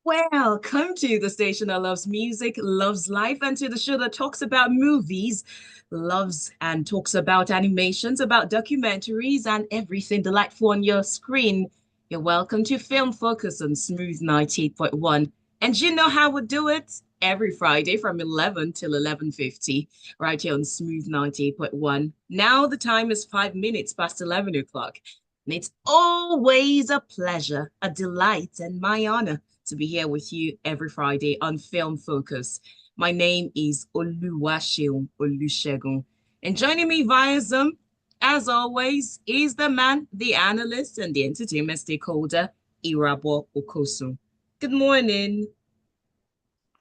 Welcome to the station that loves music, loves life, and to the show that talks about movies, loves and talks about animations, about documentaries, and everything delightful on your screen. You're welcome to Film Focus on Smooth 98.1. And you know how we do it? Every Friday from 11 till 11:50, right here on Smooth 98.1. Now the time is 5 minutes past 11 o'clock. And it's always a pleasure, a delight, and my honor to be here with you every Friday on Film Focus. My name is Oluwaseun. And joining me via Zoom, as always, is the man, the analyst, and the entertainment stakeholder, Irabor. Good morning.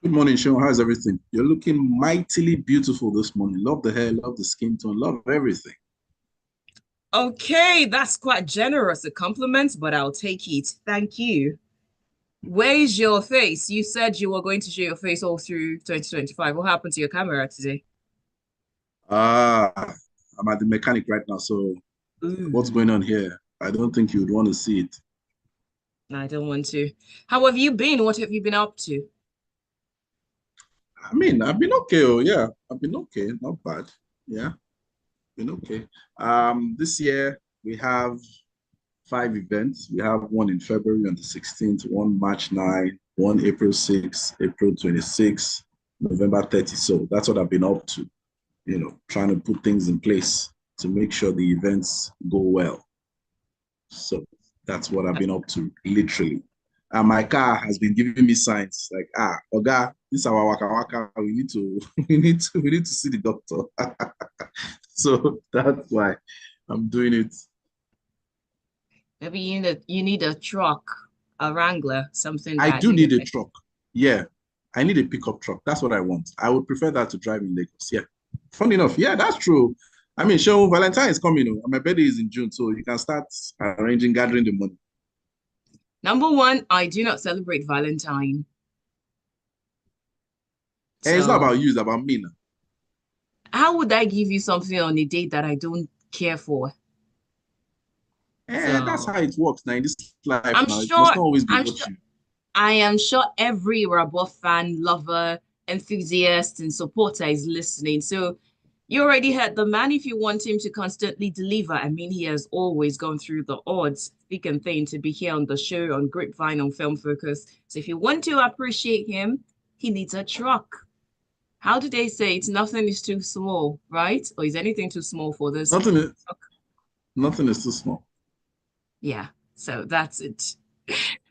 Good morning, Sean. How's everything? You're looking mightily beautiful this morning. Love the hair, love the skin tone, love everything. Okay, that's quite generous a compliment, but I'll take it. Thank you. Where is your face? You said you were going to show your face all through 2025. What happened to your camera today? Ah, I'm at the mechanic right now. So what's Ooh, going on here? I don't think you would want to see it. I don't want to. How have you been? What have you been up to? I mean, I've been okay. Oh, yeah, I've been okay. Not bad. Yeah, been okay. This year we have five events. We have one in February on the 16th, one March 9, one April 6, April 26, November 30. So that's what I've been up to. Trying to put things in place to make sure the events go well. So that's what I've been up to, literally. And my car has been giving me signs like, Oga, this is our waka waka. We need to, we need to see the doctor. So that's why I'm doing it. Maybe you need a truck, a Wrangler, something I that do need a can. truck. Yeah, I need a pickup truck. That's what I want. I would prefer that to drive in Lagos. Yeah. Funny enough, yeah, that's true. I mean, show Valentine is coming. And my birthday is in June, so you can start arranging, gathering the money. Number one, I do not celebrate Valentine. And it's not So about you, it's about me now. how would I give you something on a date that I don't care for? That's So how it works now in this life I'm now. It must sure, not always be I'm what sure, you. I am sure every Irabor fan, lover, enthusiast, and supporter is listening. So you already heard the man if you want him to constantly deliver. I mean, he has always gone through the odds, thick and thin, to be here on the show on Grapevine on Film Focus. So if you want to appreciate him, he needs a truck. How do they say it's nothing is too small, right? Or is anything too small for this Nothing is truck? nothing is too small. Yeah, so that's it.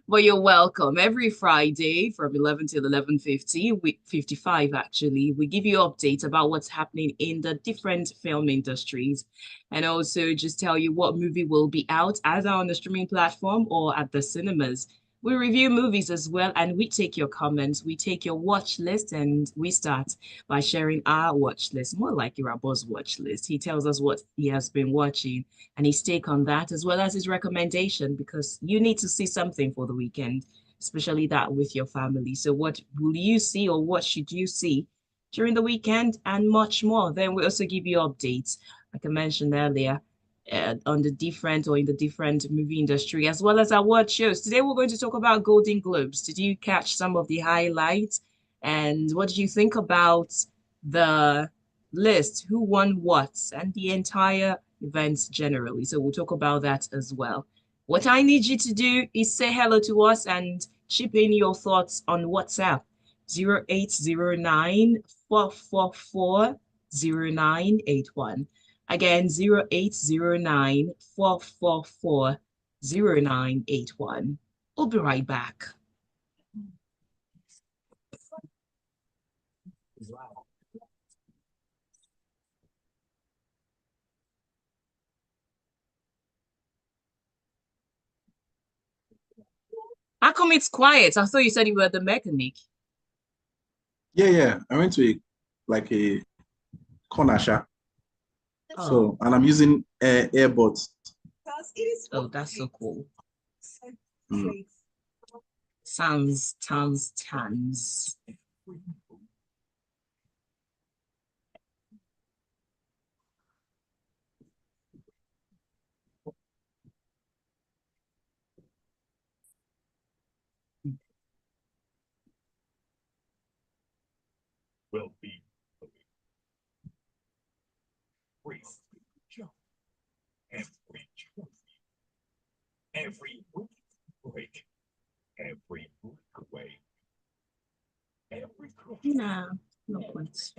Well, you're welcome. Every Friday from 11 till 11:50, 55 actually, we give you updates about what's happening in the different film industries and also just tell you what movie will be out either on the streaming platform or at the cinemas. We review movies as well and we take your comments, we take your watch list and we start by sharing our watch list, more like Irabor's watch list. He tells us what he has been watching and his take on that, as well as his recommendation, because you need to see something for the weekend, especially that with your family. So, what will you see or what should you see during the weekend and much more? Then we also give you updates, like I mentioned earlier. On the different or in the different movie industry, as well as our award shows. Today, we're going to talk about Golden Globes. Did you catch some of the highlights? And what did you think about the list? Who won what? And the entire events generally. So we'll talk about that as well. What I need you to do is say hello to us and chip in your thoughts on WhatsApp 0809 444 0981. Again, 0809 444 0981. We'll be right back. How come it's quiet? I thought you said you were the mechanic. Yeah, yeah. I went to a corner shop. Oh, So and I'm using earbuds. oh, that's so cool. Mm. Sounds. Nah, no points.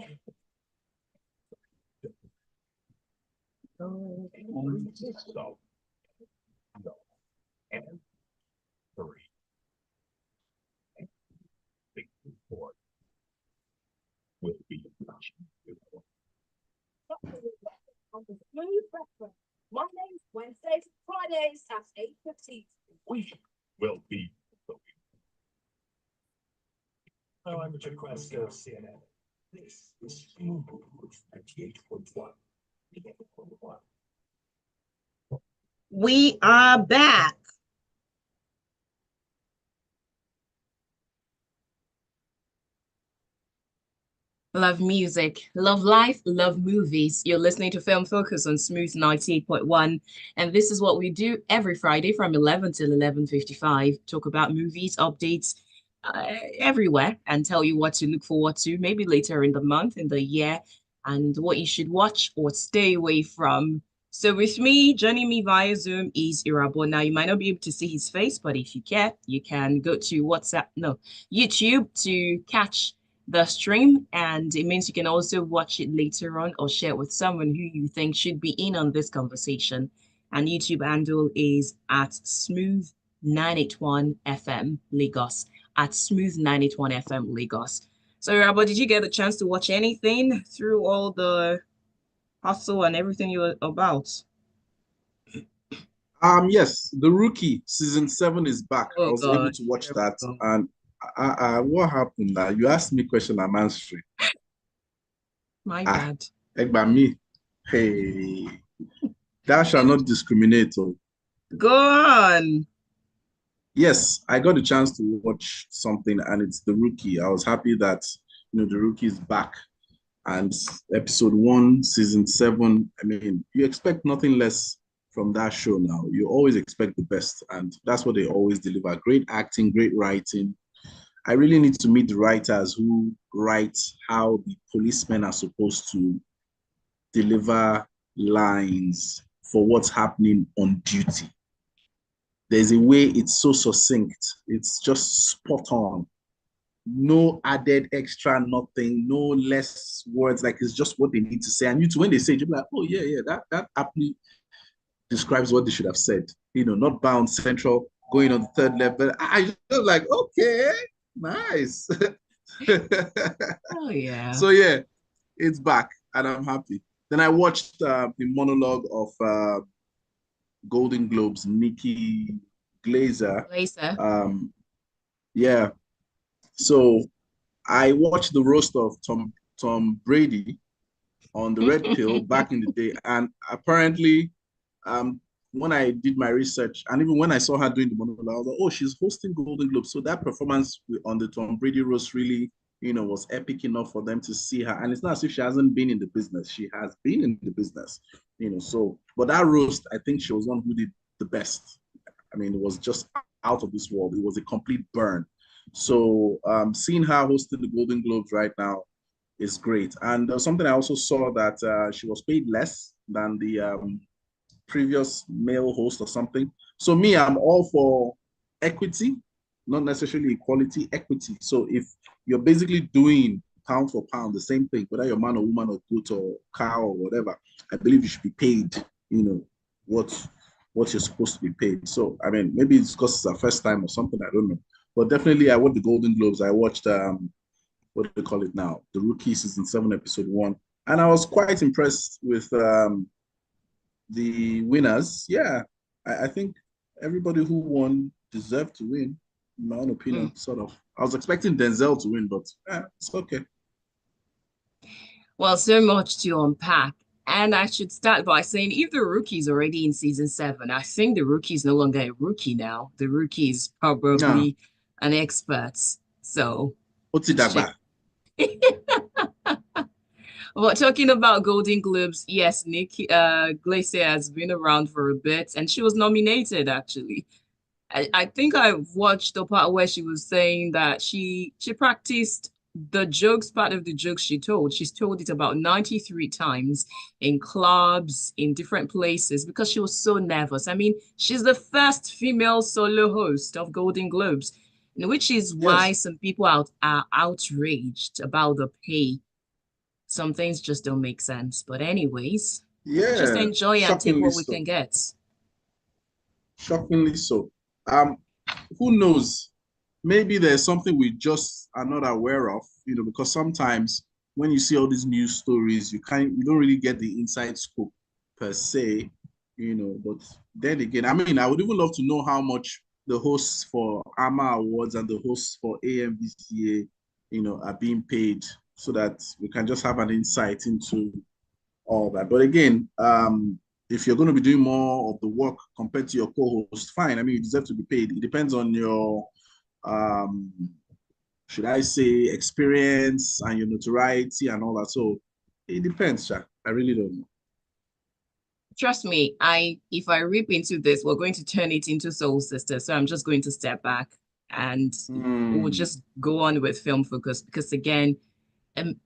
Mondays, Wednesdays, Fridays at 8:15. Oh, I'm Richard Quesco, CNN. This is Nollywood 98.1. We are back. Love music, love life, love movies. You're listening to Film Focus on Smooth 98.1. And this is what we do every Friday from 11 till 11:55. Talk about movies, updates everywhere, and tell you what to look forward to, maybe later in the month, in the year, and what you should watch or stay away from. So with me, joining me via Zoom is Irabor. Now, you might not be able to see his face, but if you care, you can go to YouTube to catch the stream, and it means you can also watch it later on or share it with someone who you think should be in on this conversation. And YouTube handle is at Smooth 981 FM Lagos, at Smooth 981 FM Lagos. So, Rabbi, did you get a chance to watch anything through all the hustle and everything you were about? Yes, The Rookie season 7 is back. I Oh was able God, to watch here we that, go. and what happened now? You asked me question, I'm answering. My Ah, bad. me. Hey, thou shall not discriminate. Oh. Go on. Yes, I got a chance to watch something, and it's The Rookie. I was happy that The Rookie is back, and episode 1, season 7. I mean, you expect nothing less from that show now. You always expect the best, and that's what they always deliver. Great acting, great writing. I really need to meet the writers who write how the policemen are supposed to deliver lines for what's happening on duty. There's a way it's so succinct. It's just spot on. No added extra nothing, no less words. Like it's just what they need to say. And you too, when they say it, you're like, oh yeah, yeah, that aptly describes what they should have said. Not bound central, going on the third level. I just like, okay, nice. Oh yeah. So yeah, it's back, and I'm happy. Then I watched the monologue of Golden Globes, Nikki Glazer. Laser. Yeah, so I watched the roast of Tom Brady on the red pill back in the day, and apparently, when I did my research, and even when I saw her doing the monologue, I was like, oh, she's hosting Golden Globes. So that performance on the Tom Brady roast really, was epic enough for them to see her. And it's not as if she hasn't been in the business; she has been in the business, So, but that roast, I think she was one who did the best. I mean, it was just out of this world. It was a complete burn. So, seeing her hosting the Golden Globes right now is great. And something I also saw that she was paid less than the previous male host or something. So me, I'm all for equity, not necessarily equality, equity. So if you're basically doing pound for pound the same thing, whether you're man or woman or goat or cow or whatever, I believe you should be paid, what what you're supposed to be paid. So I mean, maybe it's because it's our first time or something, I don't know. But definitely I watched the Golden Globes. I watched what do they call it now? The Rookie season 7, episode 1. And I was quite impressed with the winners. Yeah, I think everybody who won deserved to win, in my own Mm. opinion, sort of. I was expecting Denzel to win, but it's okay. Well, so much to unpack. And I should start by saying if the rookie's already in season 7, I think the rookie's no longer a rookie now. The rookie is Yeah, probably an expert. So just check. Otidagba. Well, talking about Golden Globes, yes, Nikki Glacier has been around for a bit and she was nominated actually. I think I watched the part where she was saying that she practiced the jokes, part of the jokes she's told it about 93 times in clubs, in different places, because she was so nervous. I mean, she's the first female solo host of Golden Globes, which is why Yes. some people are outraged about the pay. Some things just don't make sense. But anyways, we just Yeah. enjoy and take Shockingly what we so. can get. Shockingly so. Um, who knows? Maybe there's something we just are not aware of, because sometimes when you see all these news stories, you don't really get the inside scoop per se, but then again, I mean, I would even love to know how much the hosts for AMA Awards and the hosts for AMVCA, are being paid so that we can just have an insight into all that. But again, if you're going to be doing more of the work compared to your co-host, fine. I mean, you deserve to be paid. It depends on your um, should I say, experience and your notoriety and all that. So it depends, Sha. I really don't know. Trust me, if I rip into this, we're going to turn it into Soul Sister. So I'm just going to step back and we'll Hmm. just go on with Film Focus because again,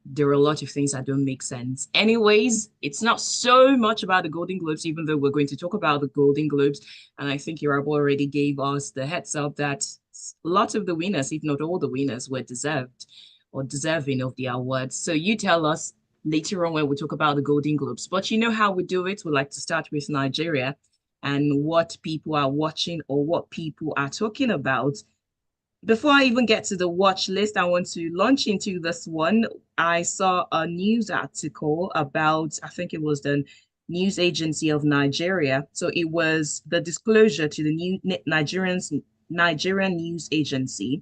there are a lot of things that don't make sense. Anyways, it's not so much about the Golden Globes, even though we're going to talk about the Golden Globes. And I think Irabor already gave us the heads up that lots of the winners, if not all the winners, were deserved or deserving of the awards. So you tell us later on when we talk about the Golden Globes. But you know how we do it. We like to start with Nigeria and what people are watching or what people are talking about. Before I even get to the watch list, I want to launch into this one. I saw a news article about, I think it was the news agency of Nigeria. So it was the disclosure to the new Nigerian news agency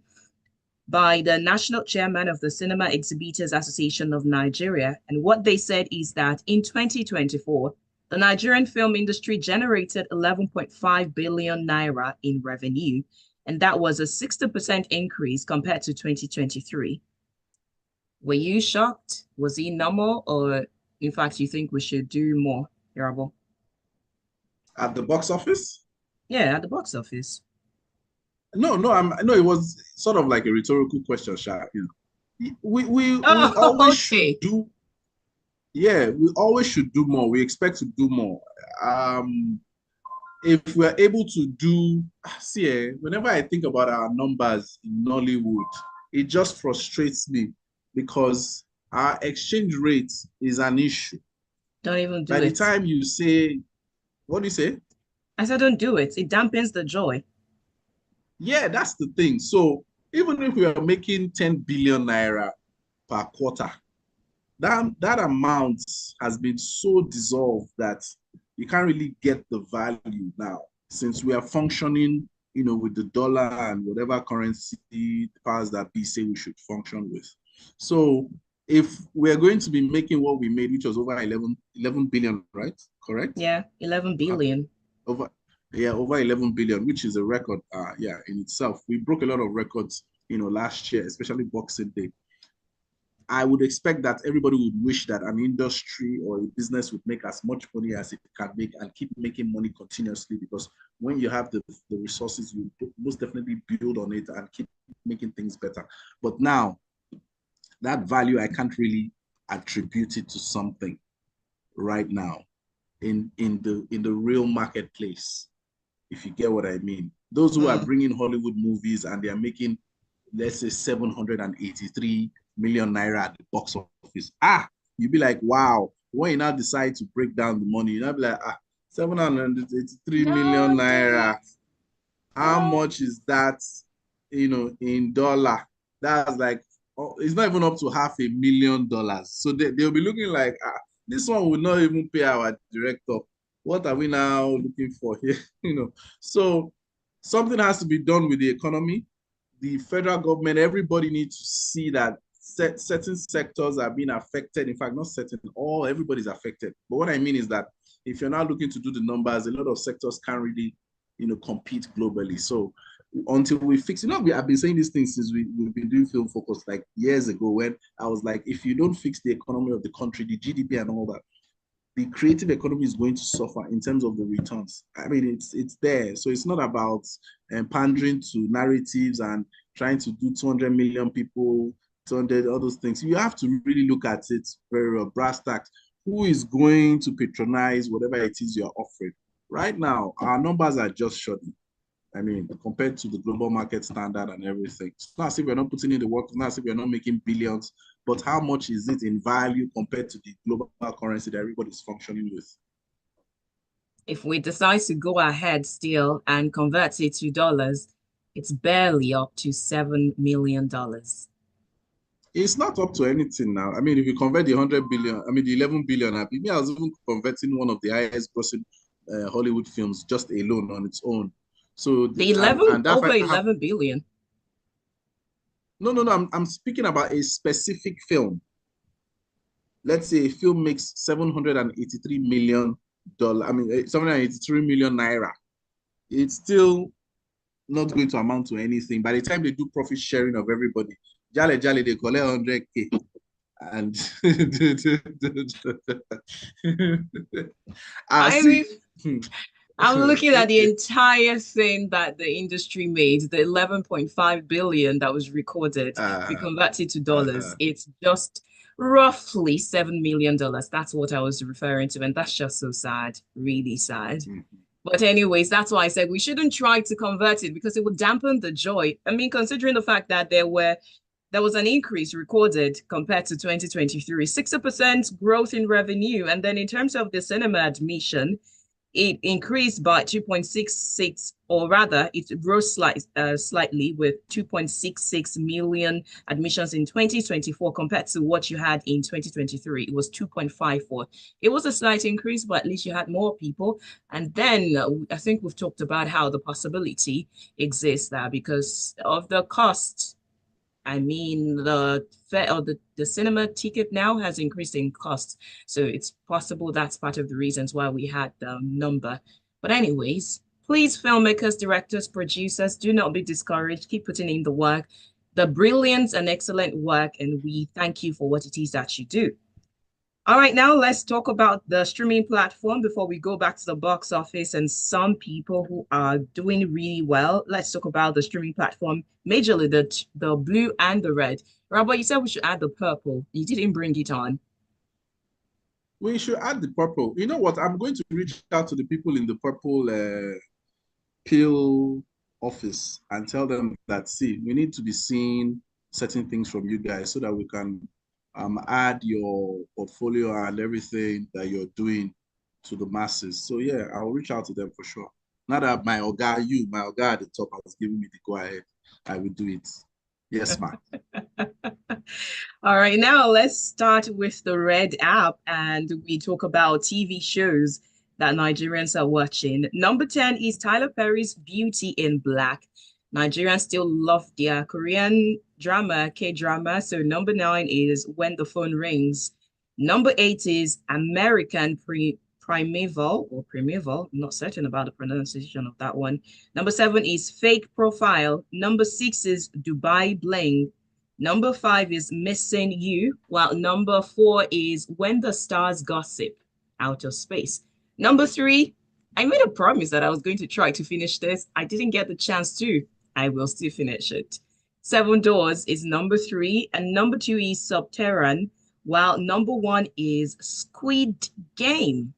by the national chairman of the Cinema Exhibitors Association of Nigeria. And what they said is that in 2024, the Nigerian film industry generated 11.5 billion naira in revenue, and that was a 60% increase compared to 2023. Were you shocked? Was it normal? Or in fact, you think we should do more, Irabor? At the box office? Yeah, at the box office. No, no, no, it was sort of like a rhetorical question, Sha. We Oh, always should okay. do, yeah, we always should do more. We expect to do more. If we're able to do, see, whenever I think about our numbers in Nollywood, it just frustrates me because our exchange rate is an issue. Don't even By do the it. time you say, what do you say? I said, don't do it. It dampens the joy. Yeah, that's the thing. So even if we are making 10 billion naira per quarter, that amount has been so dissolved that you can't really get the value now since we are functioning, with the dollar and whatever currency powers that be say we should function with. So if we're going to be making what we made, which was over 11 billion, right? Correct? Yeah, 11 Okay. billion. Over, yeah, over 11 billion, which is a record, yeah, in itself. We broke a lot of records, last year, especially Boxing Day. I would expect that everybody would wish that an industry or a business would make as much money as it can make and keep making money continuously because when you have the resources, you most definitely build on it and keep making things better. But now, that value, I can't really attribute it to something right now in the real marketplace, if you get what I mean. Those who are Mm. bringing Hollywood movies and they are making, let's say, 783 million naira at the box office. You'd be like, wow. When you now decide to break down the money, you now be like, 783 million Don't do naira. it. How much is that, in dollar? That's like, oh, it's not even up to $500,000. So they'll be looking like, this one will not even pay our director. What are we now looking for here? So something has to be done with the economy. The federal government, everybody needs to see that certain sectors are being affected. In fact, not certain, everybody's affected. But what I mean is that if you're not looking to do the numbers, a lot of sectors can't really, compete globally. So until we fix, I've been saying these things since we've been doing Film Focus like years ago when I was like, if you don't fix the economy of the country, the GDP and all that, the creative economy is going to suffer in terms of the returns. I mean, it's there. So it's not about pandering to narratives and trying to do 200 million people 200, all those things. You have to really look at it very well, brass tacks. Who is going to patronize whatever it is you're offering? Right now, our numbers are just shoddy. I mean, compared to the global market standard and everything. It's not as if we're not putting in the work, it's not as if we're not making billions, but how much is it in value compared to the global currency that everybody's functioning with? If we decide to go ahead still and convert it to dollars, it's barely up to $7 million. It's not up to anything now. I mean, if you convert the 100 billion, I mean, the 11 billion, I was even converting one of the highest grossing Hollywood films just alone on its own. So, The 11 and that over have 11 billion. no, I'm speaking about a specific film. Let's say a film makes $783 million. I mean, 783 million naira. It's still not going to amount to anything. By the time they do profit sharing of everybody, jale jale, they collect 100K. And I I see. mean, I'm looking at the entire thing that the industry made, the 11.5 billion that was recorded. If we convert it to dollars, it's just roughly $7 million. That's what I was referring to. And that's just so sad, really sad. But anyways, that's why I said we shouldn't try to convert it because it would dampen the joy. I mean, considering the fact that there was an increase recorded compared to 2023, 60% growth in revenue. And then in terms of the cinema admission, it increased by 2.66, or rather, it rose slightly with 2.66 million admissions in 2024 compared to what you had in 2023. It was 2.54. It was a slight increase, but at least you had more people. And then I think we've talked about how the possibility exists there because of the cost. I mean, the fare or the cinema ticket now has increased in cost. So it's possible that's part of the reasons why we had the number. But anyways, please, filmmakers, directors, producers, do not be discouraged. Keep putting in the work, the brilliant and excellent work, and we thank you for what it is that you do. All right, now let's talk about the streaming platform before we go back to the box office and some people who are doing really well. Let's talk about the streaming platform, majorly the blue and the red. Robert, you said we should add the purple. You didn't bring it on. We should add the purple. You know what? I'm going to reach out to the people in the purple pill office and tell them that, see, we need to be seeing certain things from you guys so that we can add your portfolio and everything that you're doing to the masses. So yeah, I'll reach out to them for sure. Not that my Oga at the top has given me the go ahead. I will do it. Yes, ma'am. All right, now let's start with the Red app and we talk about TV shows that Nigerians are watching. Number 10 is Tyler Perry's Beauty in Black. Nigerians still love their Korean drama, K-drama. So number 9 is When the Phone Rings. Number 8 is American Primeval. I'm not certain about the pronunciation of that one. Number 7 is Fake Profile. Number 6 is Dubai Bling. Number 5 is Missing You, while number 4 is When the Stars Gossip, Outer Space. Number 3, I made a promise that I was going to try to finish this. I didn't get the chance to. I will still finish it. Seven Doors is number 3, and number 2 is Subterran, while number 1 is Squid Game.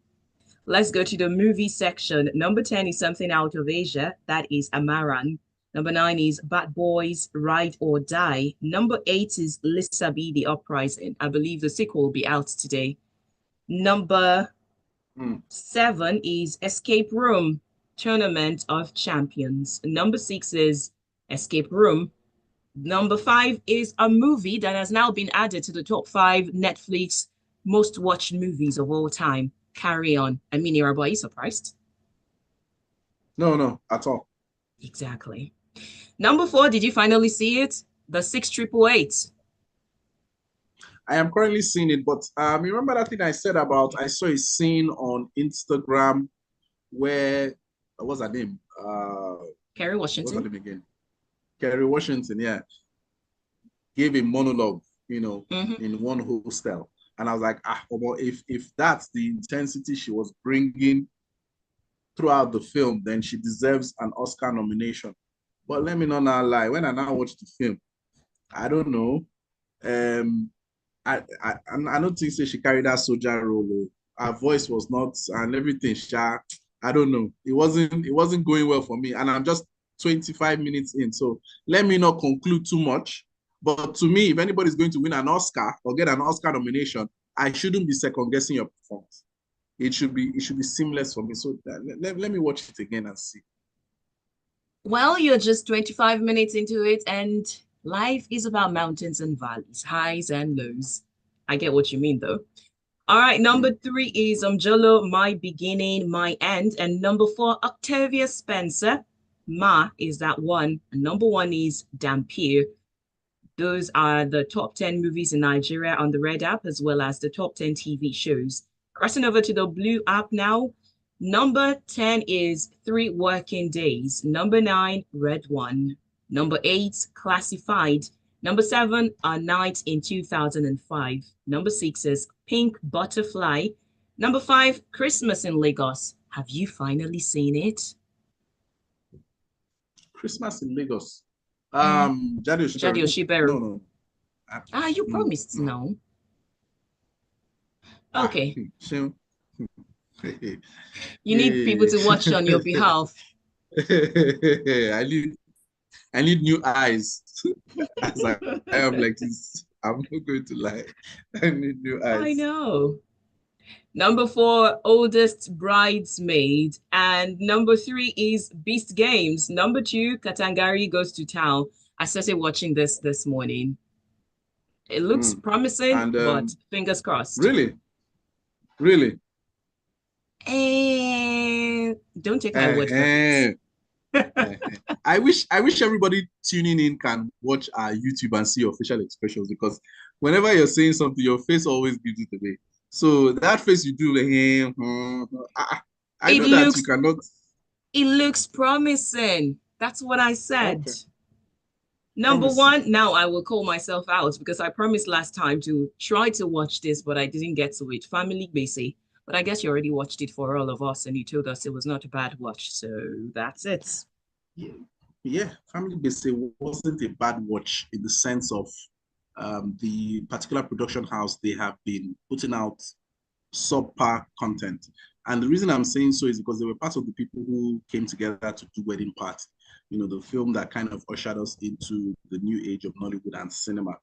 Let's go to the movie section. Number 10 is Something Out of Asia. That is Amaran. Number 9 is Bad Boys, Ride or Die. Number 8 is Lisa B, The Uprising. I believe the sequel will be out today. Number 7 is Escape Room, Tournament of Champions. Number 6 is Escape Room. Number 5 is a movie that has now been added to the top 5 Netflix most watched movies of all time. Carry On. I mean, Irabor, are you surprised? No, at all. Exactly. Number 4, did you finally see it? The 6888. I am currently seeing it, but remember that thing I said about I saw a scene on Instagram where what's her name? Kerry Washington. What's her name again? Kerry Washington, yeah. Gave a monologue, in one hostel. And I was like, if that's the intensity she was bringing throughout the film, then she deserves an Oscar nomination. But let me not lie. When I now watch the film, I don't know. Um, I don't think so she carried that soldier role. Oh. Her voice was not and everything. I don't know. It wasn't going well for me. And I'm just 25 minutes in. So let me not conclude too much. But to me, if anybody's going to win an Oscar or get an Oscar nomination, I shouldn't be second guessing your performance. It should be seamless for me. So let me watch it again and see. Well, you're just 25 minutes into it, and life is about mountains and valleys, highs and lows. I get what you mean, though. All right, number Mm. three is Jolo, My Beginning, My End. And number four, Octavia Spencer, Ma is that one. And number one is Dampier. Those are the top 10 movies in Nigeria on the Red app, as well as the top 10 TV shows. Crossing over to the Blue app now. Number 10 is Three Working Days. Number 9, Red One. Number 8, Classified. Number 7, A Night in 2005. Number 6 is Pink Butterfly. Number 5, Christmas in Lagos. Have you finally seen it? Christmas in Lagos. Mm. Jadi Jadi Oshiberu. No, Oshiberu. no. You No, promised no. no. Ah, Okay. Seun. You need people Yeah. to watch on your behalf. I need new eyes. As I am like this. I'm not going to lie. I need new I eyes. know. Number 4, Oldest Bridesmaid. And number 3 is Beast Games. Number 2, Katangari Goes to Town. I started watching this morning. It looks Mm. promising, And but fingers crossed. really, really. And don't take my word for it. Uh-huh. Uh-huh. I wish everybody tuning in can watch our YouTube and see your facial expressions because whenever you're saying something, your face always gives it away. So that face you do, like, I It know that you looks cannot. it looks promising. That's what I said. Okay, Number promising. one, now I will call myself out because I promised last time to try to watch this, but I didn't get to it. Family Basic. But I guess you already watched it for all of us and you told us it was not a bad watch. So that's it. Yeah, yeah. Family Basic wasn't a bad watch in the sense of the particular production house they have been putting out subpar content. And the reason I'm saying so is because they were part of the people who came together to do Wedding Party, the film that kind of ushered us into the new age of Nollywood and cinema.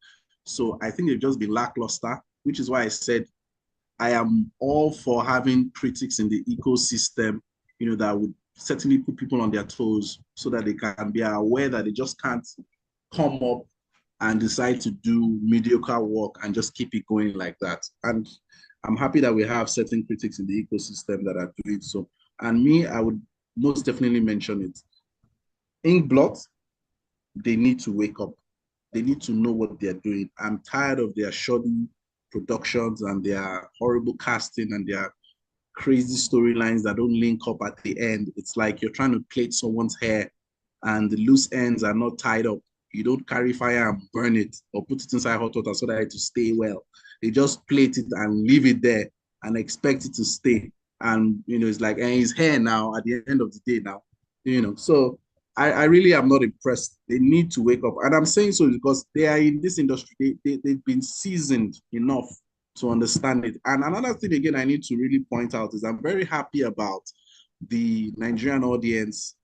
So I think they've just been lackluster, which is why I said I am all for having critics in the ecosystem, that would certainly put people on their toes so that they can be aware that they just can't come up and decide to do mediocre work and just keep it going like that. And I'm happy that we have certain critics in the ecosystem that are doing so. And me, I would most definitely mention it. Inkblot, they need to wake up. They need to know what they're doing. I'm tired of their shoddy productions and their horrible casting and their crazy storylines that don't link up at the end. It's like you're trying to plait someone's hair and the loose ends are not tied up. You don't carry fire and burn it or put it inside hot water so that it to stay well. They just plate it and leave it there and expect it to stay. And it's like, and his hair now at the end of the day now, So I really am not impressed. They need to wake up. And I'm saying so because they are in this industry. They've been seasoned enough to understand it. And another thing, again, I need to really point out is I'm very happy about the Nigerian audience,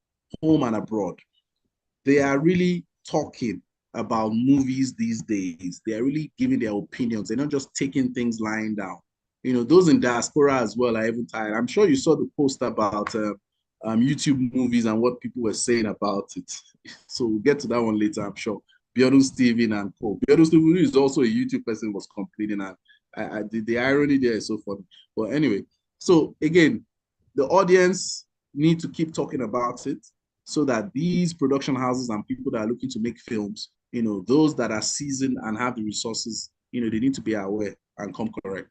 home and abroad. They are really talking about movies these days. They are really giving their opinions. They're not just taking things lying down. Those in diaspora as well are even tired. I'm sure you saw the post about YouTube movies and what people were saying about it. So we'll get to that one later, I'm sure. Biodun Steven and Co. Biodun Steven, who is also a YouTube person, was complaining, and the irony there is so funny. But anyway, so again, the audience need to keep talking about it so that these production houses and people that are looking to make films, those that are seasoned and have the resources, they need to be aware and come correct.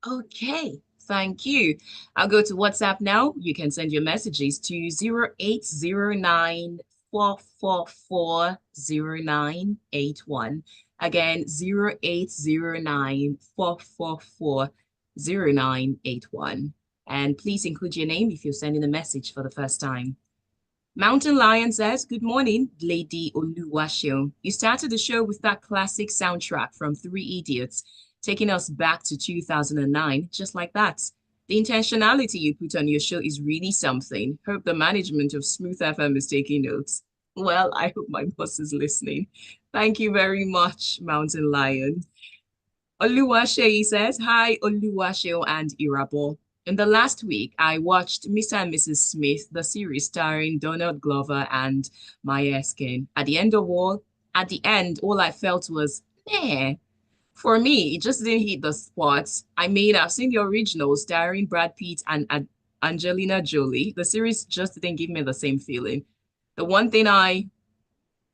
Okay, thank you. I'll go to WhatsApp now. You can send your messages to 0809 444 0981. Again, 0809 444 0981. And please include your name if you're sending a message for the first time. Mountain Lion says, good morning, Lady Oluwaseun. You started the show with that classic soundtrack from Three Idiots, taking us back to 2009, just like that. The intentionality you put on your show is really something. Hope the management of Smooth FM is taking notes. Well, I hope my boss is listening. Thank you very much, Mountain Lion. Oluwaseun says, hi, Oluwaseun and Irabor. In the last week, I watched Mr. and Mrs. Smith, the series starring Donald Glover and Maya Erskine. At the end, all I felt was, meh. For me, it just didn't hit the spot. I mean, I've seen the original starring Brad Pitt and Angelina Jolie. The series just didn't give me the same feeling. The one thing I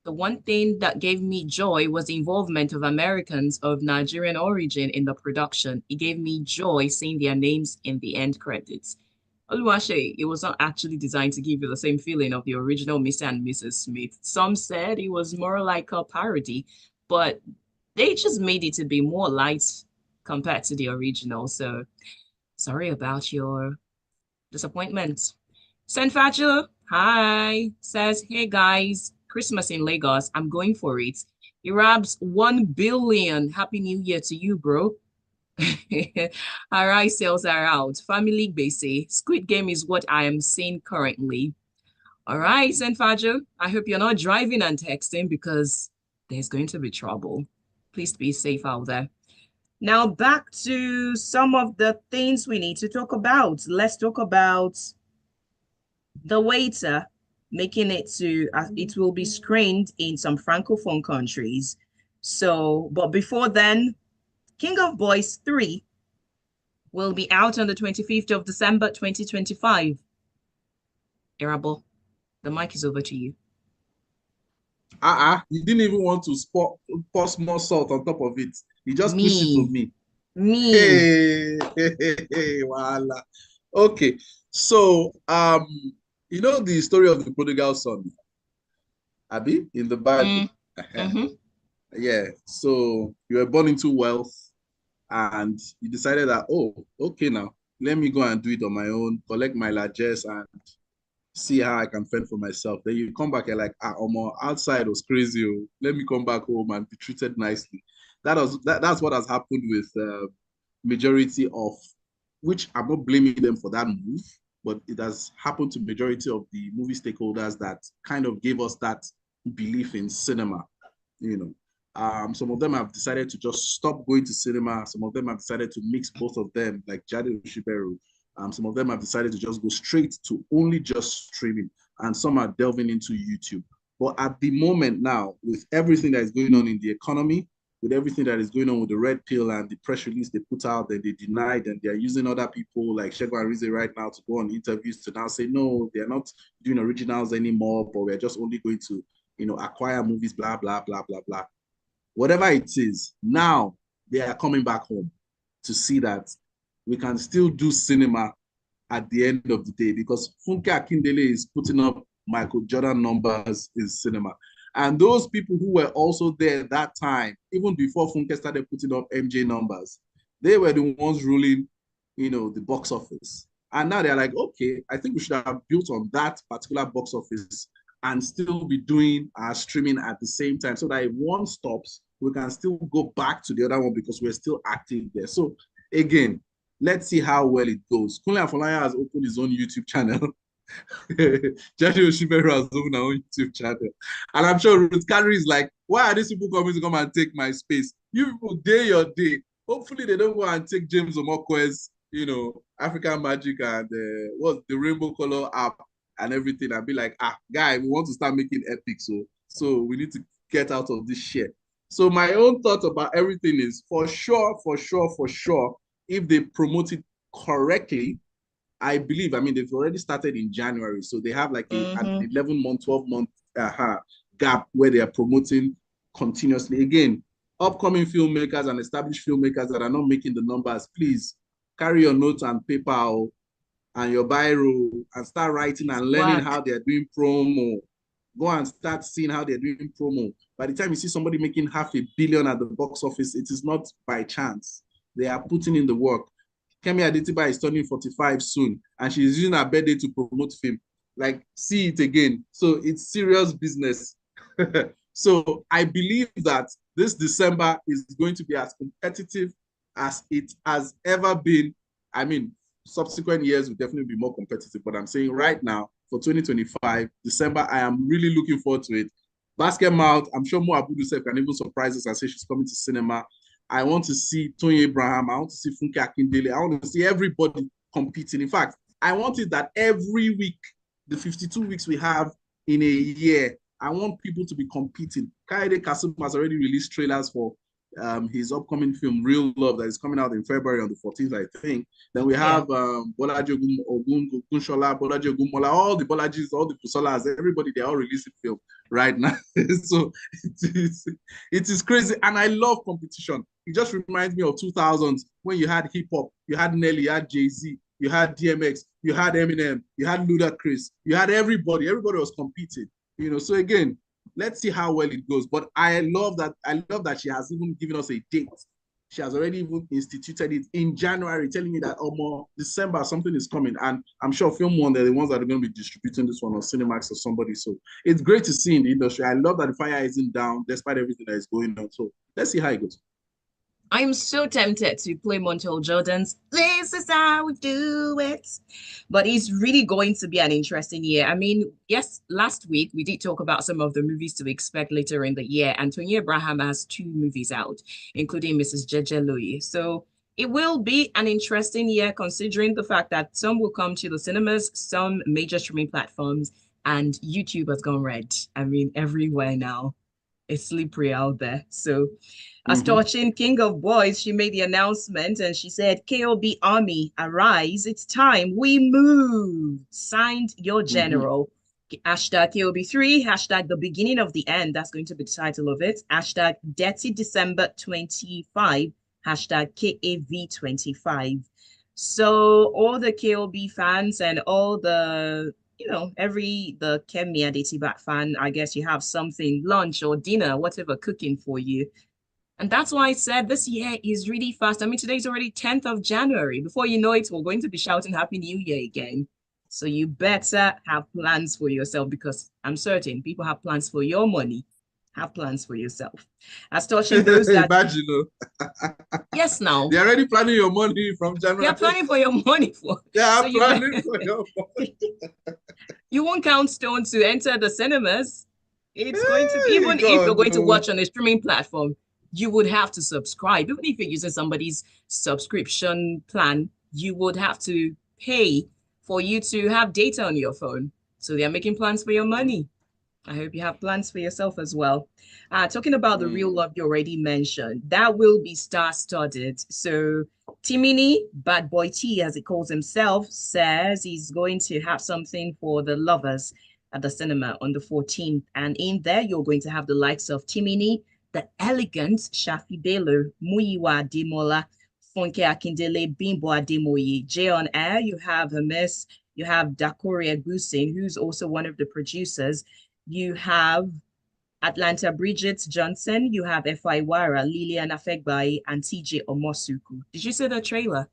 the one thing that gave me joy was the involvement of Americans of Nigerian origin in the production. It gave me joy seeing their names in the end credits. Oluwase, it was not actually designed to give you the same feeling of the original Mr. and Mrs. Smith. Some said it was more like a parody, but they just made it to be more light compared to the original. So sorry about your disappointment. Senfajo, hi, says, hey guys, Christmas in Lagos. I'm going for it. Irab's 1 billion. Happy New Year to you, bro. Our sales are out. Family base. Squid Game is what I am seeing currently. All right, Senfajo, I hope you're not driving and texting because there's going to be trouble. Please be safe out there. Now back to some of the things we need to talk about. Let's talk about the waiter making it to, it will be screened in some Francophone countries. So, but before then, King of Boys 3 will be out on the 25th of December, 2025. Irabor, the mic is over to you. You didn't even want to pour small salt on top of it. You just pushed it on me. Hey, voila. Okay. So, you know the story of the prodigal son, Abby, in the Bible. Yeah. So you were born into wealth, and you decided that, oh, okay, now let me go and do it on my own, collect my largesse, and see how I can fend for myself. Then you come back and like, outside was crazy. Oh. Let me come back home and be treated nicely. That's what has happened with majority of, which I'm not blaming them for that move, but it has happened to majority of the movie stakeholders that kind of gave us that belief in cinema. You know, some of them have decided to just stop going to cinema. Some of them have decided to mix both of them, like Jade Oshiberu. Some of them have decided to just go straight to only just streaming, and some are delving into YouTube. But at the moment now, with everything that is going on in the economy, with everything that is going on with the red pill and the press release they put out, that they denied, and they're using other people like Shegun Arize right now to go on interviews to now say, no, they're not doing originals anymore, but we're just only going to, you know, acquire movies, blah, blah, blah, blah, blah. Whatever it is, now they are coming back home to see that we can still do cinema at the end of the day, because Funke Akindele is putting up Michael Jordan numbers in cinema. And those people who were also there that time, even before Funke started putting up MJ numbers, they were the ones ruling, you know, the box office. And now they're like, okay, I think we should have built on that particular box office and still be doing our streaming at the same time, so that if one stops, we can still go back to the other one because we're still active there. So again, let's see how well it goes. Kunle Afolayan has opened his own YouTube channel. Jade Oshimeru has opened her own YouTube channel. And I'm sure Ruth Carey is like, why are these people coming to come and take my space? You people day your day. Hopefully they don't go and take James Omokwe's, you know, African Magic and what's the Rainbow Color app and everything, and be like, guy, we want to start making epic, so we need to get out of this shit. So my own thought about everything is, for sure, if they promote it correctly, I believe, I mean, they've already started in January, so they have like an 11-month, 12-month gap where they are promoting continuously. Again, upcoming filmmakers and established filmmakers that are not making the numbers, please carry your notes and paper and your biro and start writing and learning how they're doing promo. Go and start seeing how they're doing promo. By the time you see somebody making $500 million at the box office, it is not by chance. They are putting in the work. Kemi Adetiba is turning 45 soon, and she's using her birthday to promote film. like see it again. So it's serious business. So I believe that this December is going to be as competitive as it has ever been. I mean, subsequent years will definitely be more competitive, but I'm saying right now for 2025, December, I am really looking forward to it. Basket Mouth, I'm sure Mo Abudu can even surprise us and say she's coming to cinema. I want to see Tony Abraham. I want to see Funke Akindele. I want to see everybody competing. In fact, I want it that every week, the 52 weeks we have in a year, I want people to be competing. Kaede Kasum has already released trailers for his upcoming film, Real Love, that is coming out in February on the 14th, I think. Then we have Bolaji Ogunshola, Bolaji Ogunmola, all the Bolajis, all the Pusolas, everybody, they're all releasing film right now. So it is crazy. And I love competition. It just reminds me of 2000s when you had hip hop, you had Nelly, you had Jay-Z, you had DMX, you had Eminem, you had Ludacris, you had everybody. Everybody was competing. You know, so again, let's see how well it goes. But I love that she has even given us a date. She has already even instituted it in January, telling me that more December something is coming. And I'm sure Film One, they're the ones that are going to be distributing this one on Cinemax or somebody. So it's great to see in the industry. I love that the fire isn't down despite everything that is going on. So let's see how it goes. I'm so tempted to play Montel Jordan's This Is How We Do It. But it's really going to be an interesting year. I mean, yes, last week we did talk about some of the movies to expect later in the year. And Tony Abraham has 2 movies out, including Mrs. Jeje Louis. So it will be an interesting year considering the fact that some will come to the cinemas, some major streaming platforms, and YouTube has gone red. I mean, everywhere now. It's slippery out there. So as touching King of Boys, she made the announcement and she said, KOB Army, arise. It's time. We move. Signed your general. Hashtag KOB3, hashtag the beginning of the end. That's going to be the title of it. Hashtag Dirty December 25. Hashtag KAV25. So all the KOB fans and all the the Kemi Adetibat fan, I guess you have something, lunch or dinner, whatever, cooking for you. And that's why I said this year is really fast. I mean, today's already 10th of January. Before you know it, we're going to be shouting Happy New Year again. So you better have plans for yourself because I'm certain people have plans for your money. Have plans for yourself. As touching those that... Imagine, Yes, now. They're already planning your money from January. They're planning for your money. They're planning for your money. You won't count stone to enter the cinemas. It's going to be, even if you're going to watch on a streaming platform, you would have to subscribe. Even if you're using somebody's subscription plan, you would have to pay for you to have data on your phone. So they're making plans for your money. I hope you have plans for yourself as well. Talking about the Real Love you already mentioned, that will be star-studded. So Timini, Bad Boy T, as he calls himself, says he's going to have something for the lovers at the cinema on the 14th. And in there, you're going to have the likes of Timini, the elegant Shafi Bello, Muyiwa Ademola, Funke Akindele, Bimbo Ademoye. Jay on Air, you have Hermes, you have Dakori Egusin, who's also one of the producers. You have Atlanta Bridget Johnson, you have F.I. Wara, Lilian Afegbai, and TJ Omosuku. Did you see the trailer?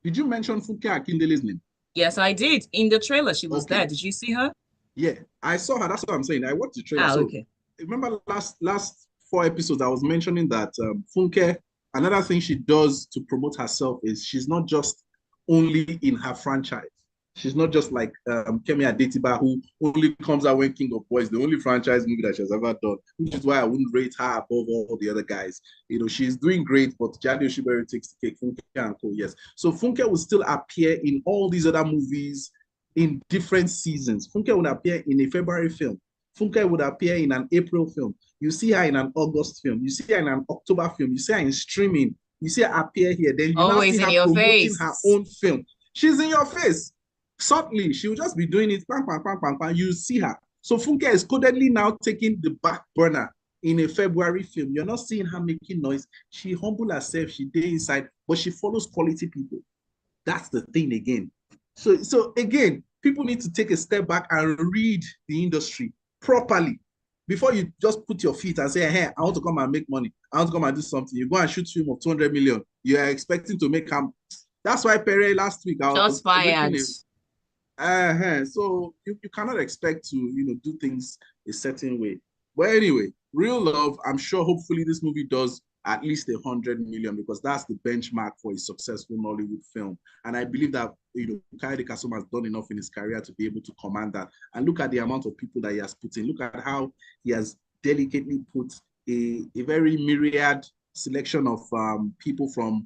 Did you mention Funke Akindele's name? Yes, I did. In the trailer, she was there. Did you see her? Yeah, I saw her. That's what I'm saying. I watched the trailer. Okay. Remember last 4 episodes, I was mentioning that Funke, another thing she does to promote herself is she's not just only in her franchise. She's not just like Kemi Adetiba, who only comes out when King of Boys, the only franchise movie that she's ever done, which is why I wouldn't rate her above all the other guys. You know, she's doing great, but Jadi Oshibere takes the cake, Funke and co, yes. So Funke will still appear in all these other movies in different seasons. Funke would appear in a February film. Funke would appear in an April film. You see her in an August film. You see her in an October film. You see her in streaming. You see her appear here. Then you always now see her promoting her own film. She's in your face. Subtly, she will just be doing it. Bang, bang, bang, bang, bang. You see her. So Funke is codedly now taking the back burner in a February film. You're not seeing her making noise. She humble herself. She day inside, but she follows quality people. That's the thing again. So again, people need to take a step back and read the industry properly before you just put your feet and say, hey, I want to come and make money. I want to come and do something. You go and shoot film of 200 million. You are expecting to make That's why Pere last week, just fired. So you cannot expect to, do things a certain way. But anyway, real love, I'm sure hopefully this movie does at least 100 million because that's the benchmark for a successful Nollywood film. And I believe that Kayode Kasum has done enough in his career to be able to command that. And look at the amount of people that he has put in. Look at how he has delicately put a very myriad selection of people from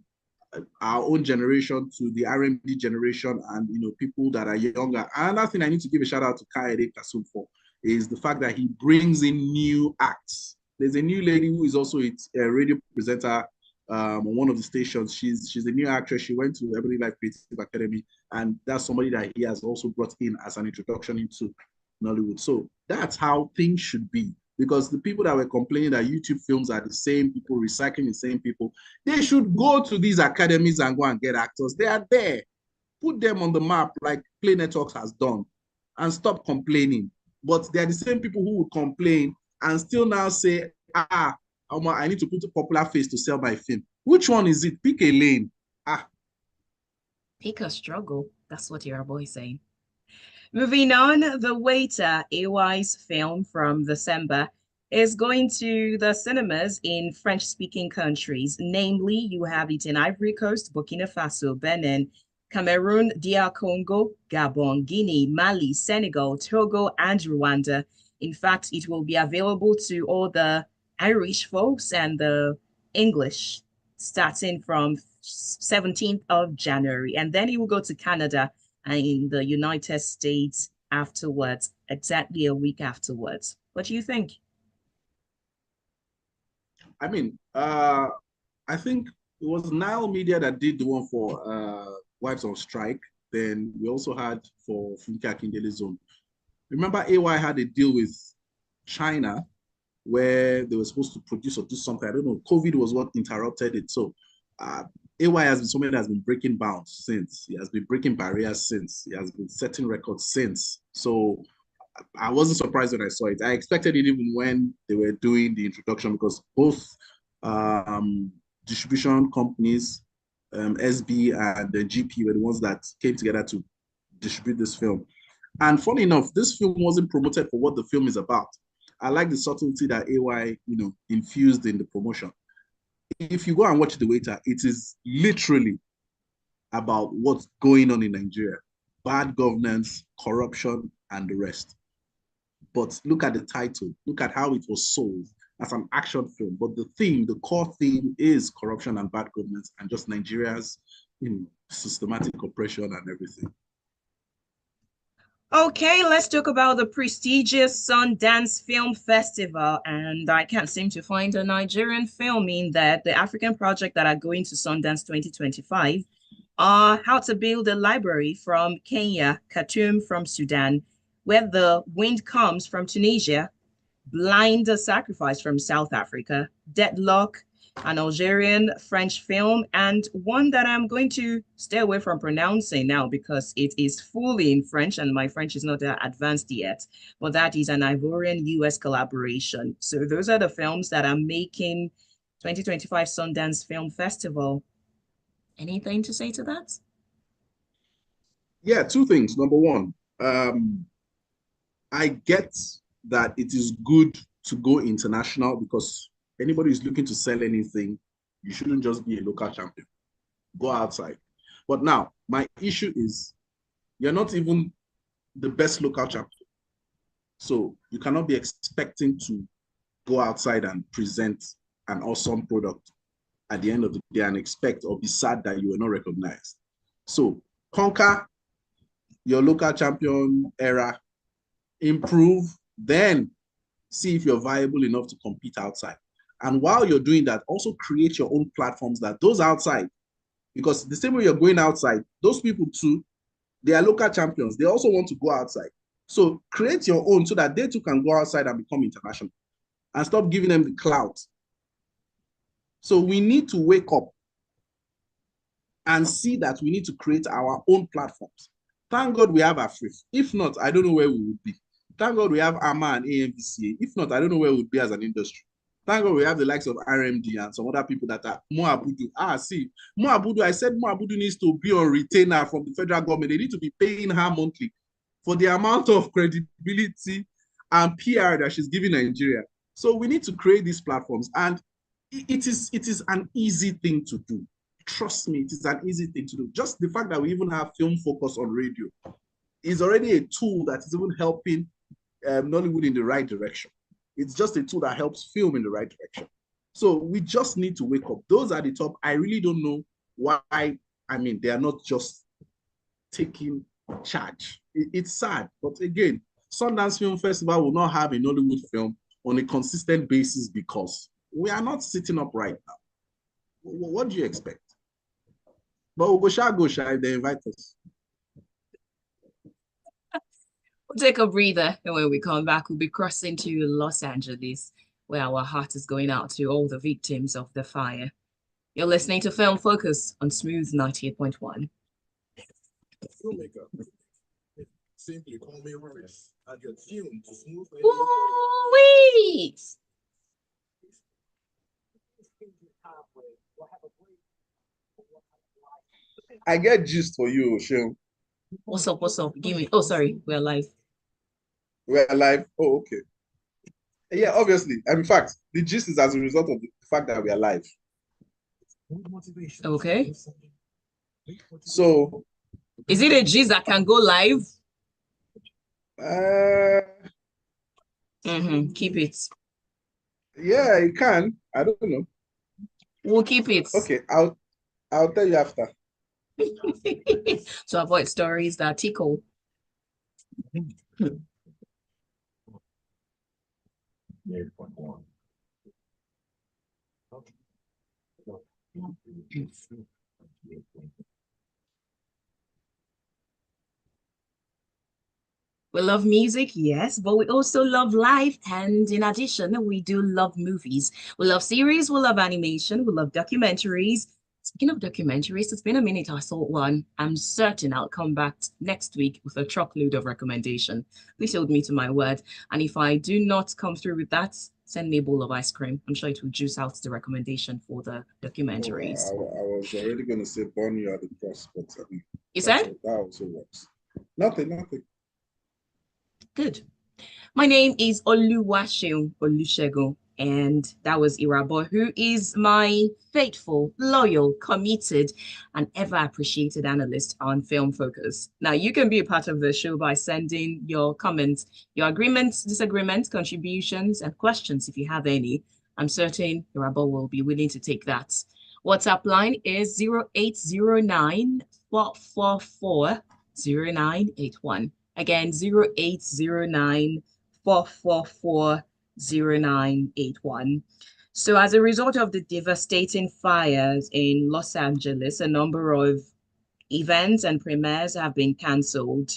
our own generation to the R&B generation and people that are younger. Another thing I need to give a shout out to Kayode Kasum for is the fact that he brings in new acts. There's a new lady who is also a radio presenter on one of the stations. She's a new actress. She went to Everyday Life Creative Academy, and that's somebody that he has also brought in as an introduction into Nollywood. So that's how things should be. Because the people that were complaining that YouTube films are the same people, recycling the same people, they should go to these academies and go and get actors. They are there. Put them on the map like Play Networks has done and stop complaining. But they're the same people who would complain and still now say, I need to put a popular face to sell my film. Which one is it? Pick a lane. Pick a struggle. That's what Irabor is saying. Moving on, The Waiter, AY's film from December, is going to the cinemas in French-speaking countries. Namely, you have it in Ivory Coast, Burkina Faso, Benin, Cameroon, DR Congo, Gabon, Guinea, Mali, Senegal, Togo, and Rwanda. In fact, it will be available to all the Irish folks and the English starting from 17th of January. And then it will go to Canada and in the United States afterwards, exactly a week afterwards. What do you think? I mean, I think it was Nile Media that did the one for Wives on Strike. Then we also had for Funke Akindele's Zone. Remember, AY had a deal with China where they were supposed to produce or do something. I don't know. COVID was what interrupted it. So AY has been somebody that has been breaking bounds since. He has been breaking barriers since. He has been setting records since. So I wasn't surprised when I saw it. I expected it even when they were doing the introduction because both distribution companies, SB and the GP, were the ones that came together to distribute this film. And funny enough, this film wasn't promoted for what the film is about. I like the subtlety that AY, infused in the promotion. If you go and watch The Waiter, it is literally about what's going on in Nigeria. Bad governance, corruption, and the rest. But look at the title. Look at how it was sold as an action film. But the core theme is corruption and bad governance and just Nigeria's systematic oppression and everything. Okay, let's talk about the prestigious Sundance Film Festival. And I can't seem to find a Nigerian film in that. The African project that are going to Sundance 2025 are How to Build a Library from Kenya, Khartoum from Sudan, Where the Wind Comes from Tunisia, Blind Sacrifice from South Africa, Deadlock, an Algerian French film, and one that I'm going to stay away from pronouncing now because it is fully in French and my French is not that advanced yet, but that is an Ivorian-US collaboration. So those are the films that are making 2025 Sundance Film Festival. Anything to say to that? Yeah, two things. Number one, I get that it is good to go international because anybody who's looking to sell anything, you shouldn't just be a local champion. Go outside. But now, my issue is you're not even the best local champion. So you cannot be expecting to go outside and present an awesome product at the end of the day and expect or be sad that you were not recognized. So conquer your local champion era, improve, then see if you're viable enough to compete outside. And while you're doing that, also create your own platforms that those outside, because the same way you're going outside, those people too, they are local champions. They also want to go outside. So create your own so that they too can go outside and become international and stop giving them the clout. So we need to wake up and see that we need to create our own platforms. Thank God we have Afrif. If not, I don't know where we would be. Thank God we have AMA and AMVCA. If not, I don't know where we would be as an industry. Thank God we have the likes of RMD and some other people that are Moabudu. Moabudu, I said Moabudu needs to be on retainer from the federal government. They need to be paying her monthly. for the amount of credibility and PR that she's giving Nigeria. So we need to create these platforms, and it is an easy thing to do. Trust me, it is an easy thing to do. Just the fact that we even have Film Focus on radio is already a tool that is even helping Nollywood in the right direction. It's just a tool that helps film in the right direction. So we just need to wake up. Those at the top, I really don't know why. I mean, they are not just taking charge. It's sad, but again, Sundance Film Festival will not have a Nollywood film on a consistent basis because we are not sitting up right now. What do you expect? But we'll go shy if they invite us. We'll take a breather, and when we come back, we'll be crossing to Los Angeles, where our heart is going out to all the victims of the fire. You're listening to Film Focus on Smooth 98.1. Filmmaker. Simply call me Horace. And you're tuned to Smooth. Woo-wee! I get gist for you, Oshun. What's up? What's up? Give me. Oh, sorry, we're live. We're alive. Oh, okay. Yeah, obviously. And in fact, the gist is as a result of the fact that we are live. Okay. So, is it a gist that can go live? Keep it. Yeah, you can. I don't know. We'll keep it. Okay, I'll tell you after. To avoid stories that tickle. We love music, yes, but we also love life. And in addition, we do love movies. We love series, we love animation, we love documentaries. Speaking of documentaries, it's been a minute I saw one. I'm certain I'll come back next week with a truckload of recommendation. Please hold me to my word. And if I do not come through with that, send me a bowl of ice cream. I'm sure it will juice out the recommendation for the documentaries. Oh, I was already going to say burn you at the cross, but you said? That also works. Nothing. Good. My name is Oluwaseun, and that was Irabor, who is my faithful, loyal, committed, and ever appreciated analyst on Film Focus. Now, you can be a part of the show by sending your comments, your agreements, disagreements, contributions, and questions if you have any. I'm certain Irabor will be willing to take that. WhatsApp line is 0809 444 0981. Again, 0809 444 0981. So as a result of the devastating fires in Los Angeles, a number of events and premieres have been cancelled.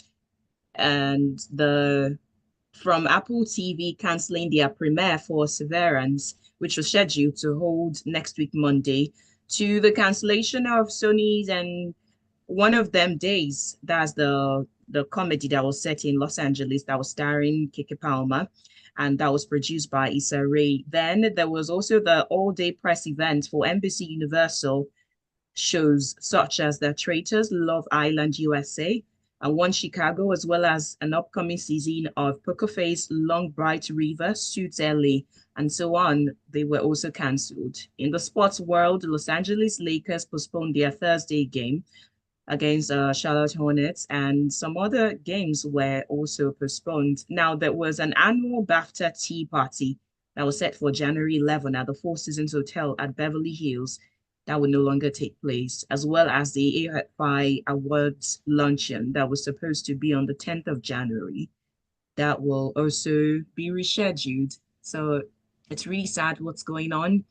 And from Apple TV cancelling their premiere for Severance, which was scheduled to hold next week, Monday, to the cancellation of Sony's and one of them days, that's the comedy that was set in Los Angeles that was starring Keke Palmer, and that was produced by Issa Rae. Then there was also the all-day press event for NBC Universal shows such as The Traitors, Love Island USA, and One Chicago, as well as an upcoming season of Poker Face, Long Bright River, Suits LA, and so on. They were also cancelled. In the sports world, Los Angeles Lakers postponed their Thursday game against Charlotte Hornets, and some other games were also postponed. Now, there was an annual BAFTA tea party that was set for January 11 at the Four Seasons Hotel at Beverly Hills. That will no longer take place, as well as the AFI Awards luncheon that was supposed to be on the 10th of January. That will also be rescheduled. So it's really sad what's going on.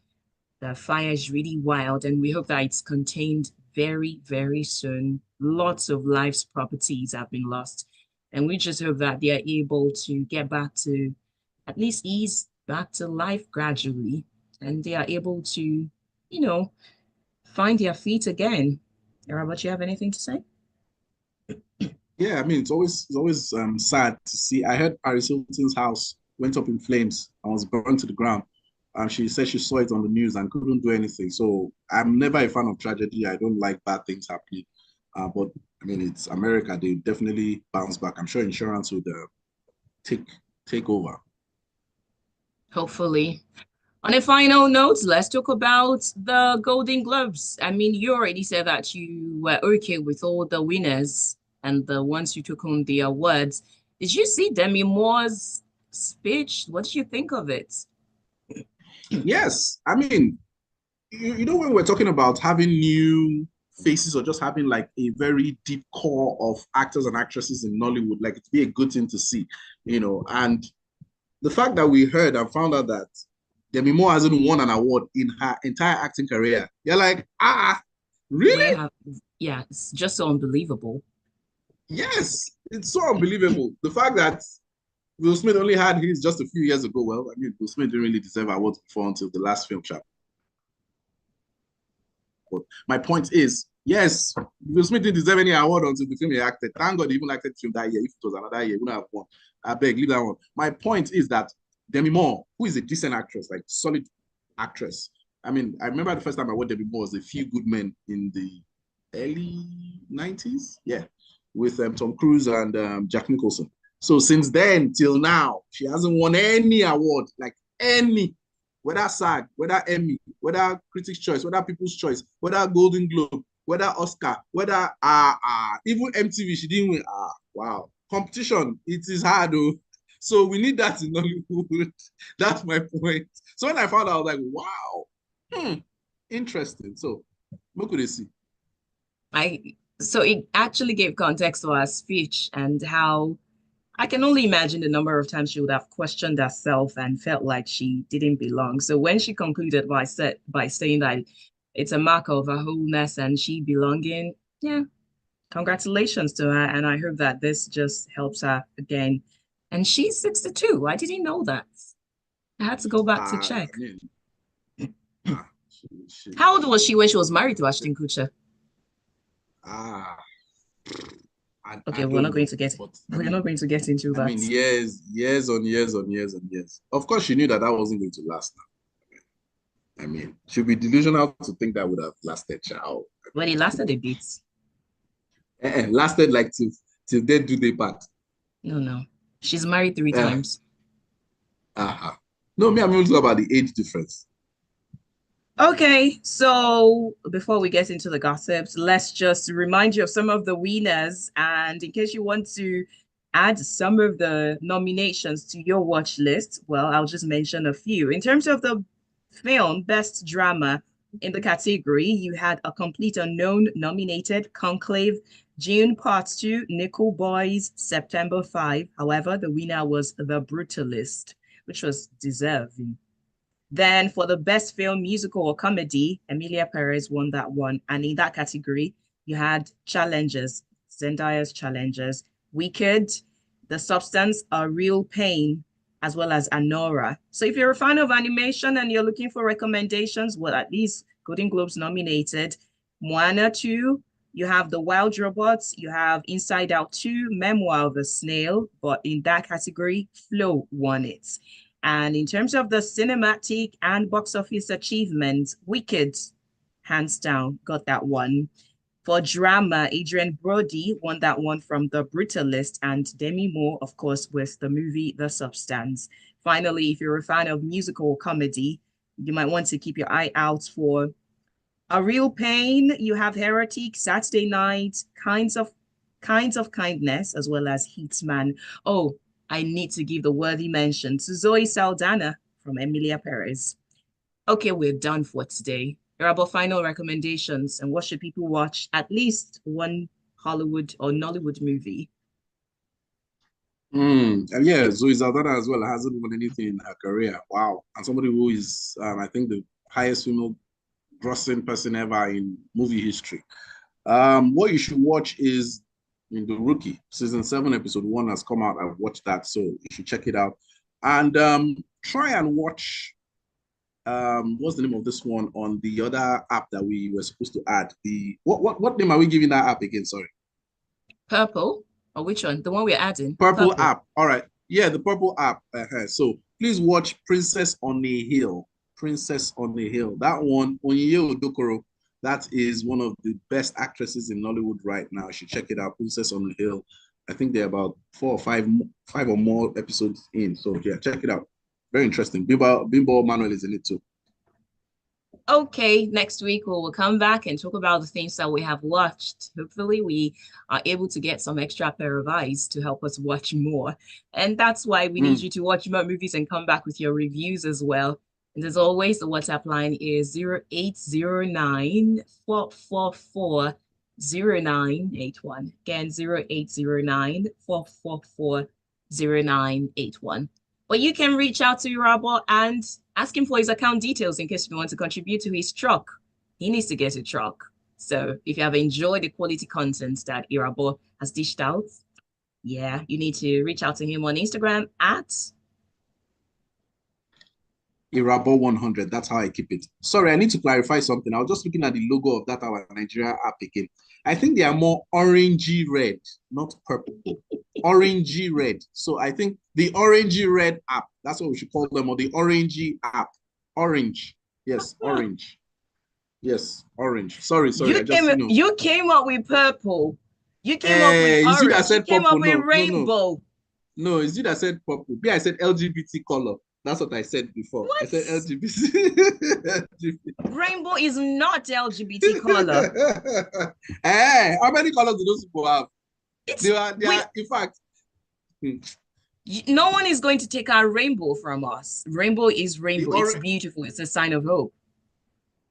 The fire is really wild, and we hope that it's contained very, very soon. Lots of lives, properties have been lost, and we just hope that they are able to get back to, at least ease back to life gradually, and they are able to, find their feet again. Irabor, you have anything to say? Yeah, I mean, it's always sad to see. I heard Paris Hilton's house went up in flames and was burned to the ground. She said she saw it on the news and couldn't do anything. So I'm never a fan of tragedy. I don't like bad things happening. But I mean, it's America. They definitely bounce back. I'm sure insurance would take take over. Hopefully. On a final note, let's talk about the Golden Globes. I mean, you already said that you were okay with all the winners and the ones who took home the awards. Did you see Demi Moore's speech? What did you think of it? Yes, I mean, you know, when we're talking about having new faces or just having like a very deep core of actors and actresses in Nollywood, like it'd be a good thing to see, you know. And the fact that we heard and found out that Demi Moore hasn't won an award in her entire acting career, you're like, Where really? have, yeah, it's just so unbelievable. Yes, it's so unbelievable. The fact that Will Smith only had his just a few years ago. Well, I mean, Will Smith didn't really deserve awards before until the last film chapter. But my point is, yes, Will Smith didn't deserve any award until the film he acted. Thank God he even acted the film that year. If it was another year, he wouldn't have won. I beg, leave that one. My point is that Demi Moore, who is a decent actress, like solid actress. I mean, I remember the first time I watched Demi Moore was A Few Good Men in the early 90s. Yeah, with Tom Cruise and Jack Nicholson. So since then till now, she hasn't won any award, like any, whether SAG, whether Emmy, whether Critics' Choice, whether People's Choice, whether Golden Globe, whether Oscar, whether even MTV, she didn't win. Wow. Competition, it is hard though. So we need that in Nollywood. That's my point. So when I found out, I was like, wow, interesting. So what could they see? I so it actually gave context to her speech and how I can only imagine the number of times she would have questioned herself and felt like she didn't belong. So when she concluded by saying that it's a mark of her wholeness and she belonging, yeah, congratulations to her. And I hope that this just helps her again. And she's 62. I didn't know that. I had to go back to I check. mean, How old was she when she was married to Ashton Kutcher? ah, I Okay, we're don't not going know, to get but we're not going to get into I that. mean, years on years on years on years. Of course, she knew that that wasn't going to last. Now, I mean, she'd be delusional to think that would have lasted. Child, Well, it lasted a bit. lasted like till they do their part. No, no. She's married three Uh, times. no, me, I'm talking about the age difference. Okay, so before we get into the gossips, let's just remind you of some of the winners. And in case you want to add some of the nominations to your watch list, well, I'll just mention a few. In terms of the film Best Drama in the category, you had A Complete Unknown nominated, Conclave, June Part 2, Nickel Boys, September 5. However, the winner was The Brutalist, which was deserving. Then for the best film, musical or comedy, Emilia Perez won that one. And in that category, you had Challenges, Zendaya's Challenges, Wicked, The Substance, A Real Pain, as well as Anora. So if you're a fan of animation and you're looking for recommendations, well, at least Golden Globes nominated, Moana 2, you have The Wild Robots, you have Inside Out 2, Memoir of a Snail, but in that category, Flow won it. And in terms of the cinematic and box office achievements, Wicked, hands down, got that one. For drama, Adrian Brody won that one from The Brutalist, and Demi Moore, of course, with the movie The Substance. Finally, if you're a fan of musical comedy, you might want to keep your eye out for A Real Pain. You have Heretic, Saturday Night, Kinds of Kindness, as well as Hitman. Oh, I need to give the worthy mention to Zoe Saldana from Emilia Perez. Okay, we're done for today. Irabor, final recommendations and what should people watch? At least one Hollywood or Nollywood movie. And yeah, Zoe Saldana as well hasn't won anything in her career. Wow. And somebody who is, I think, the highest female grossing person ever in movie history. What you should watch is in The Rookie. Season 7, episode 1 has come out. I've watched that, so you should check it out. And try and watch what's the name of this one on the other app that we were supposed to add? The what name are we giving that app again? Sorry. Purple? Or which one? The one we're adding? Purple Purple. app. All right. Yeah, the purple app. So please watch Princess on a Hill. Princess on a Hill. That one, Onyeo Dokoro. That is one of the best actresses in Nollywood right now. You should check it out, Princess on the Hill. I think they're about 5 or more episodes in. So yeah, check it out. Very interesting. Bimbo Manuel is in it too. Okay, next week we will come back and talk about the things that we have watched. Hopefully, we are able to get some extra pair of eyes to help us watch more. And that's why we need Mm. you to watch more movies and come back with your reviews as well. And as always, the WhatsApp line is 0809-444-0981. Again, 0809-444-0981. But you can reach out to Irabor and ask him for his account details in case you want to contribute to his truck. He needs to get a truck. So if you have enjoyed the quality content that Irabor has dished out, yeah, you need to reach out to him on Instagram at Irabor 100. That's how I keep it. Sorry, I need to clarify something. I was just looking at the logo of that our Nigeria app again. I think they are more orangey red, not purple. Orangey red. So I think the orangey red app. That's what we should call them, or the orangey app. Orange. Yes, orange. Yes, orange. Sorry, I just you came up with purple. You came up with It's you that orange. You said came up purple. with No. rainbow. No, it's you that said purple. Me, I said LGBT color. That's what I said before. I What? said LGBT. Rainbow is not LGBT color. Hey, how many colors do those people have? It's They are, in fact. No one is going to take our rainbow from us. Rainbow is rainbow. It's Orange, beautiful. It's a sign of hope.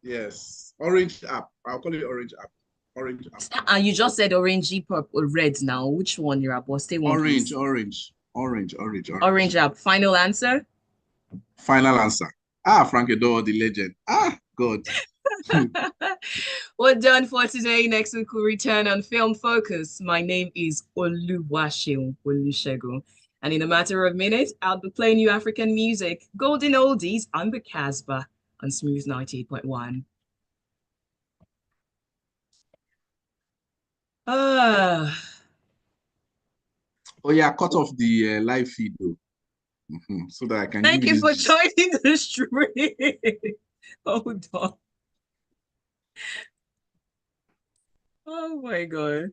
yes, orange app. I'll call it orange app. Orange app. And you just said orangey, purple, red now. Which one, Irabor? Stay one, Orange, please. orange. App. Final answer? Final answer. Frank Edor, the legend. God. We're done for today. Next week we'll return on Film Focus. My name is Oluwaseun Olusegun. And in a matter of minutes, I'll be playing you African music, golden oldies, and the Casbah on Smooth 98.1. Oh yeah, cut off the live feed though. So that I can Thank give you you for this. joining the stream. Hold on. Oh my God.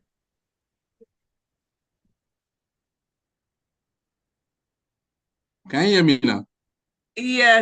Can you hear me now? Yeah.